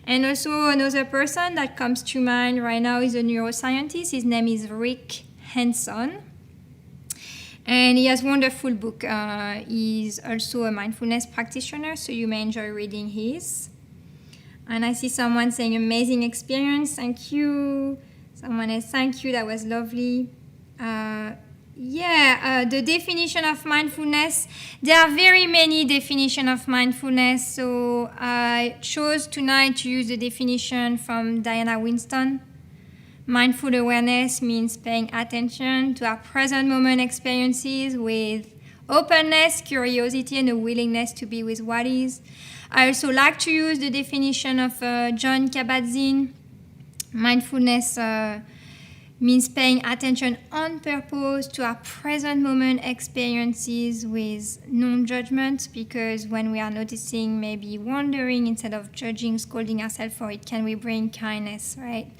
And also another person that comes to mind right now is a neuroscientist. His name is Rick Hanson. And he has a wonderful book. He's also a mindfulness practitioner, so you may enjoy reading his. And I see someone saying amazing experience, thank you. Someone else, thank you, that was lovely. The definition of mindfulness, there are very many definitions of mindfulness, so I chose tonight to use the definition from Diana Winston. Mindful awareness means paying attention to our present moment experiences with openness, curiosity, and a willingness to be with what is. I also like to use the definition of John Kabat-Zinn. Mindfulness means paying attention on purpose to our present moment experiences with non-judgment, because when we are noticing, maybe wondering, instead of judging, scolding ourselves for it, can we bring kindness, right?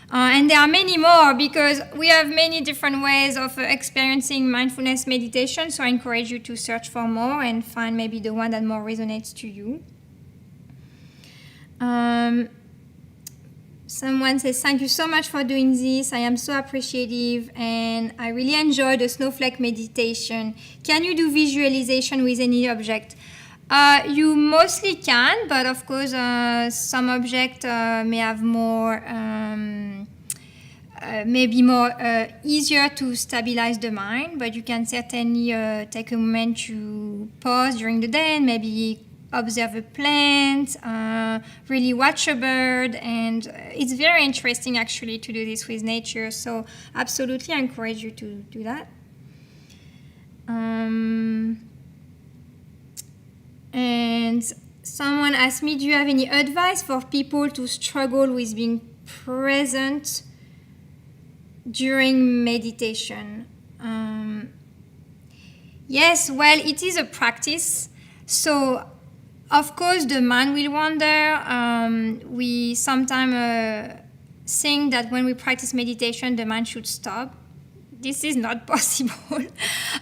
And there are many more, because we have many different ways of experiencing mindfulness meditation, so I encourage you to search for more and find maybe the one that more resonates to you. Someone says, thank you so much for doing this. I am so appreciative and I really enjoy the snowflake meditation. Can you do visualization with any object? You mostly can, but of course some object may have more, maybe more easier to stabilize the mind, but you can certainly take a moment to pause during the day and maybe observe a plant, really watch a bird, and it's very interesting actually to do this with nature, so absolutely I encourage you to do that. And someone asked me, do you have any advice for people to struggle with being present during meditation? Yes, well, it is a practice. So, of course, the mind will wander. We sometimes think that when we practice meditation, the mind should stop. This is not possible.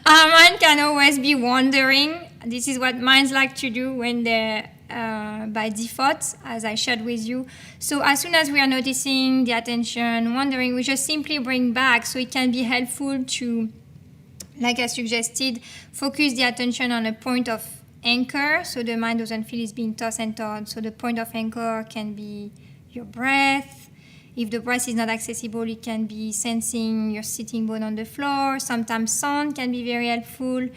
Our mind can always be wandering. This is what minds like to do when they're by default, as I shared with you. So as soon as we are noticing the attention wandering, we just simply bring back. So it can be helpful to, like I suggested, focus the attention on a point of anchor so the mind doesn't feel it's being tossed and turned. So the point of anchor can be your breath. If the breath is not accessible, it can be sensing your sitting bone on the floor. Sometimes sound can be very helpful.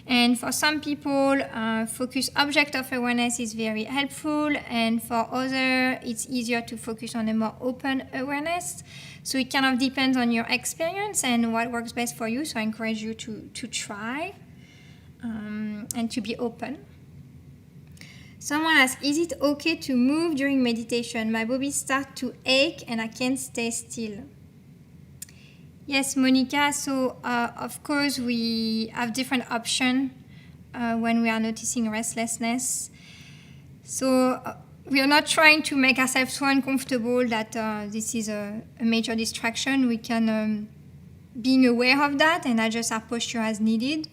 And for some people, focus object of awareness is very helpful. And for others, it's easier to focus on a more open awareness. So it kind of depends on your experience and what works best for you. So I encourage you to try and to be open. Someone asked, is it okay to move during meditation? My body starts to ache and I can't stay still. Yes, Monica. So, of course, we have different options when we are noticing restlessness. So, we are not trying to make ourselves so uncomfortable that this is a major distraction. We can being aware of that and adjust our posture as needed.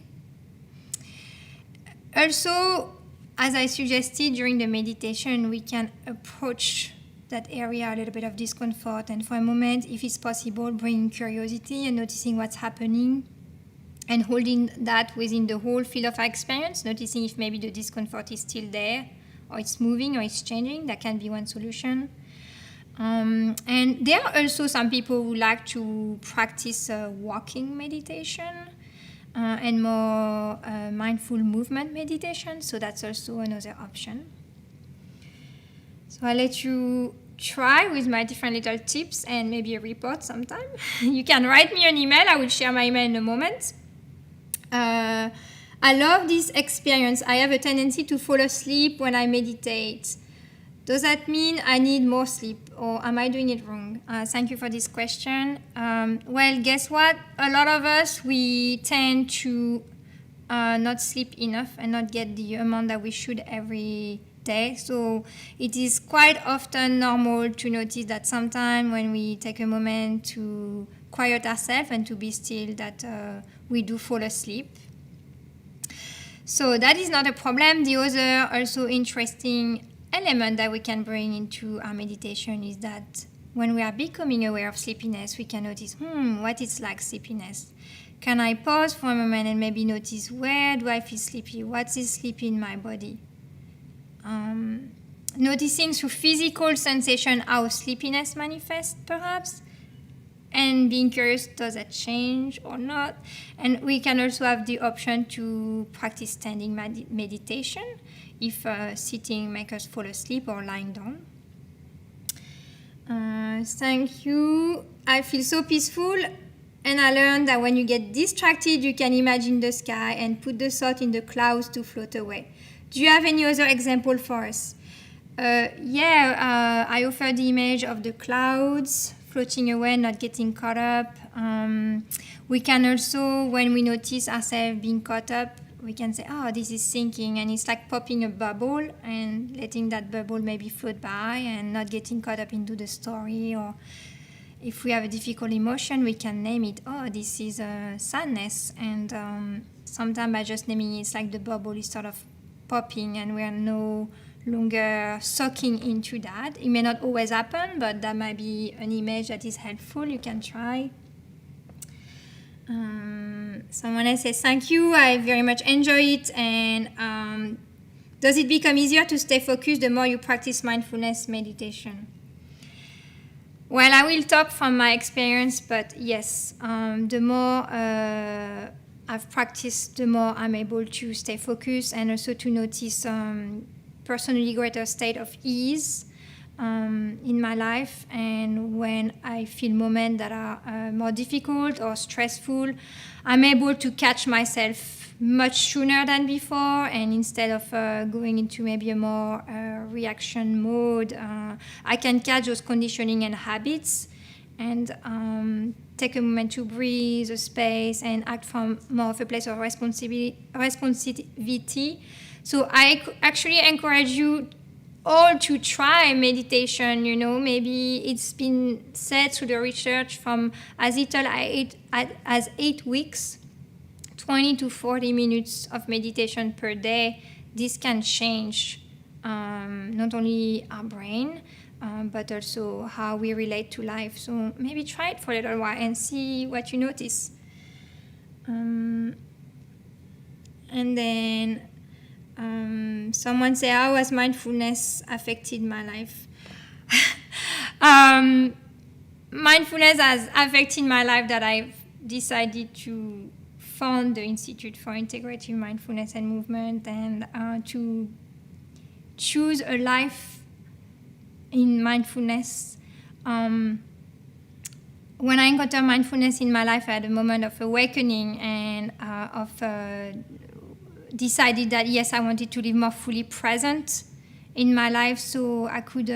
Also, as I suggested during the meditation, we can approach that area a little bit of discomfort, and for a moment, if it's possible, bring curiosity and noticing what's happening and holding that within the whole field of our experience, noticing if maybe the discomfort is still there or it's moving or it's changing. That can be one solution. And there are also some people who like to practice walking meditation and more mindful movement meditation, so that's also another option. So I'll let you try with my different little tips and maybe a report sometime. You can write me an email. I will share my email in a moment. I love this experience. I have a tendency to fall asleep when I meditate. Does that mean I need more sleep, or am I doing it wrong? Thank you for this question. Well, guess what? A lot of us, we tend to not sleep enough and not get the amount that we should every day. So it is quite often normal to notice that sometimes when we take a moment to quiet ourselves and to be still, that we do fall asleep. So that is not a problem. The other also interesting element that we can bring into our meditation is that when we are becoming aware of sleepiness, we can notice, what it's like sleepiness. Can I pause for a moment and maybe notice, where do I feel sleepy? What is sleepy in my body? Noticing through physical sensation how sleepiness manifests, perhaps, and being curious, does that change or not? And we can also have the option to practice standing meditation if sitting makes us fall asleep, or lying down. Thank you. I feel so peaceful, and I learned that when you get distracted, you can imagine the sky and put the thought in the clouds to float away. Do you have any other example for us? I offer the image of the clouds floating away, not getting caught up. We can also, when we notice ourselves being caught up, we can say, this is sinking, and it's like popping a bubble and letting that bubble maybe float by and not getting caught up into the story. Or if we have a difficult emotion, we can name it, this is sadness, and sometimes by just naming it, it's like the bubble is sort of popping and we are no longer soaking into that. It may not always happen, but that might be an image that is helpful. You can try. Someone else says, thank you, I very much enjoy it. And does it become easier to stay focused the more you practice mindfulness meditation? Well, I will talk from my experience, but yes, the more I've practiced, the more I'm able to stay focused and also to notice personally greater state of ease. in my life, and when I feel moments that are more difficult or stressful, I'm able to catch myself much sooner than before, and instead of going into maybe a more reaction mode, I can catch those conditioning and habits and take a moment to breathe, a space, and act from more of a place of responsivity. So I actually encourage you all to try meditation. Maybe it's been said through the research from as little as 8 weeks, 20 to 40 minutes of meditation per day. This can change not only our brain, but also how we relate to life. So maybe try it for a little while and see what you notice. And then someone say, how has mindfulness affected my life? Mindfulness has affected my life that I've decided to found the Institute for Integrative Mindfulness and Movement, and to choose a life in mindfulness. When I encountered mindfulness in my life, I had a moment of awakening and decided that yes, I wanted to live more fully present in my life, so I could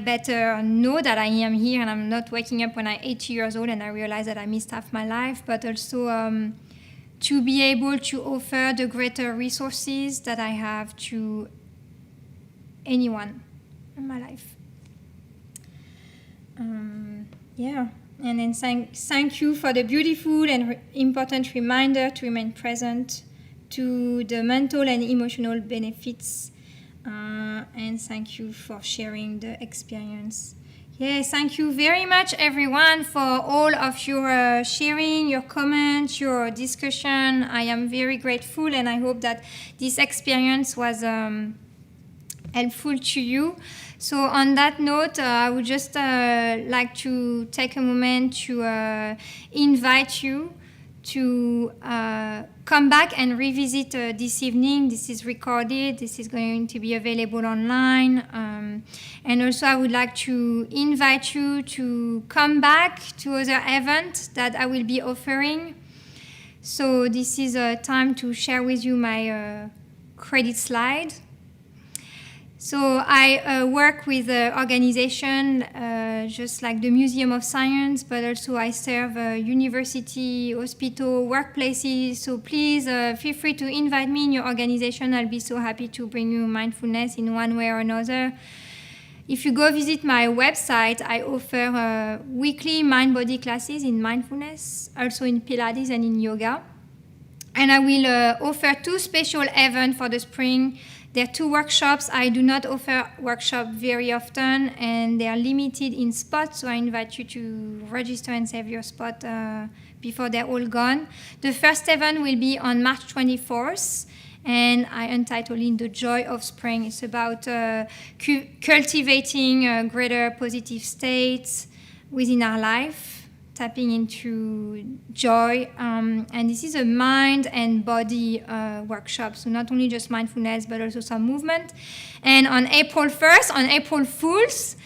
better know that I am here and I'm not waking up when I'm 80 years old and I realize that I missed half my life, but also to be able to offer the greater resources that I have to anyone in my life. And then thank you for the beautiful and important reminder to remain present, to the mental and emotional benefits, and thank you for sharing the experience. Yes, thank you very much, everyone, for all of your sharing, your comments, your discussion. I am very grateful, and I hope that this experience was helpful to you. So on that note, I would just like to take a moment to invite you to come back and revisit this evening. This is recorded. This is going to be available online. And also I would like to invite you to come back to other events that I will be offering. So this is a time to share with you my credit slide. So I work with an organization just like the Museum of Science, but also I serve university, hospital, workplaces. So please feel free to invite me in your organization. I'll be so happy to bring you mindfulness in one way or another. If you go visit my website, I offer weekly mind-body classes in mindfulness, also in Pilates and in yoga. And I will offer 2 special events for the spring. There are 2 workshops. I do not offer workshops very often, and they are limited in spots, so I invite you to register and save your spot before they're all gone. The first event will be on March 24th, and I entitled it The Joy of Spring. It's about cultivating greater positive states within our life, tapping into joy, and this is a mind and body workshop, so not only just mindfulness but also some movement. And on April 1st, on April Fools,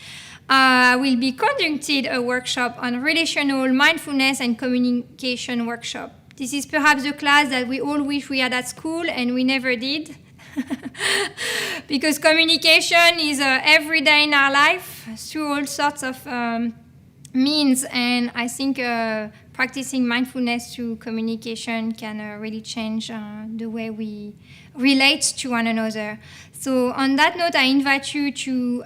will be conducted a workshop on relational mindfulness and communication workshop. This is perhaps the class that we all wish we had at school and we never did. Because communication is every day in our life through all sorts of means, and I think practicing mindfulness through communication can really change the way we relate to one another. So on that note, I invite you to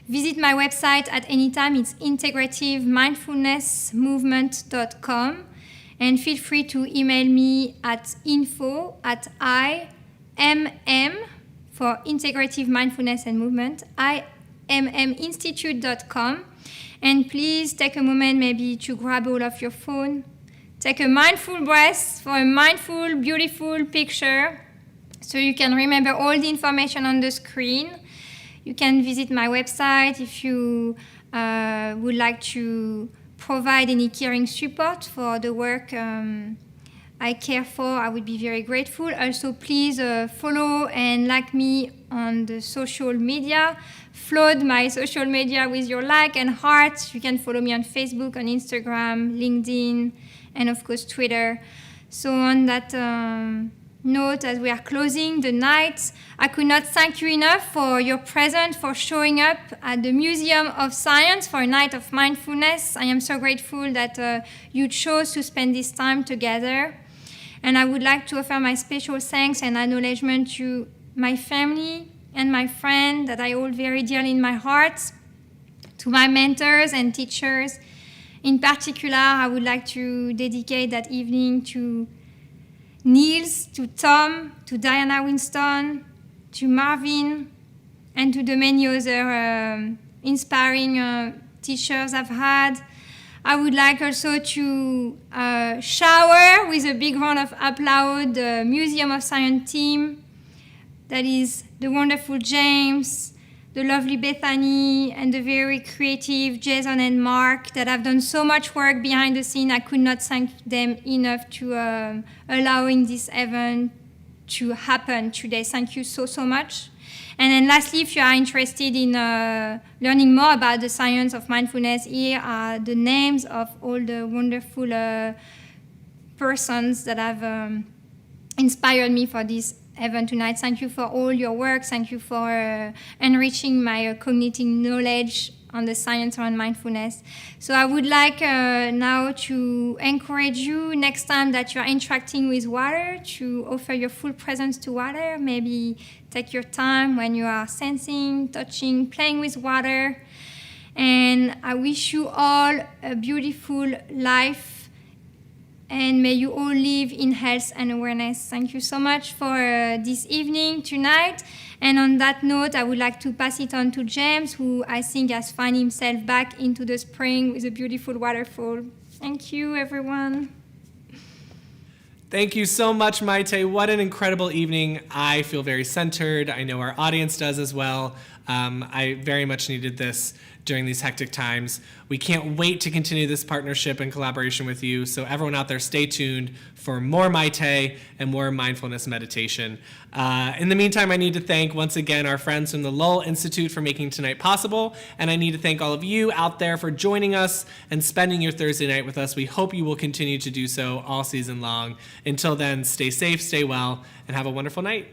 visit my website at any time. It's integrativemindfulnessmovement.com, and feel free to email me at info@IMM for Integrative Mindfulness and Movement, IMMinstitute.com. And please take a moment maybe to grab hold of your phone. Take a mindful breath for a mindful, beautiful picture so you can remember all the information on the screen. You can visit my website if you would like to provide any caring support for the work I care for, I would be very grateful. Also, please follow and like me on the social media. Flood my social media with your like and heart. You can follow me on Facebook, on Instagram, LinkedIn, and of course Twitter. So on that note, as we are closing the night, I could not thank you enough for your presence, for showing up at the Museum of Science for a night of mindfulness. I am so grateful that you chose to spend this time together. And I would like to offer my special thanks and acknowledgement to my family and my friends that I hold very dearly in my heart, to my mentors and teachers. In particular, I would like to dedicate that evening to Niels, to Tom, to Diana Winston, to Marvin, and to the many other inspiring teachers I've had. I would like also to shower with a big round of applause the Museum of Science team. That is the wonderful James, the lovely Bethany, and the very creative Jason and Mark that have done so much work behind the scene. I could not thank them enough to allowing this event to happen today. Thank you so, so much. And then lastly, if you are interested in learning more about the science of mindfulness, here are the names of all the wonderful persons that have inspired me for this event tonight. Thank you for all your work. Thank you for enriching my cognitive knowledge on the science around mindfulness. So I would like now to encourage you next time that you are interacting with water to offer your full presence to water. Maybe take your time when you are sensing, touching, playing with water. And I wish you all a beautiful life. And may you all live in health and awareness. Thank you so much for this evening, tonight. And on that note, I would like to pass it on to James, who I think has found himself back into the spring with a beautiful waterfall. Thank you, everyone. Thank you so much, Maite. What an incredible evening. I feel very centered. I know our audience does as well. I very much needed this during these hectic times. We can't wait to continue this partnership and collaboration with you. So everyone out there, stay tuned for more Maité and more mindfulness meditation. In the meantime, I need to thank once again our friends from the Lowell Institute for making tonight possible. And I need to thank all of you out there for joining us and spending your Thursday night with us. We hope you will continue to do so all season long. Until then, stay safe, stay well, and have a wonderful night.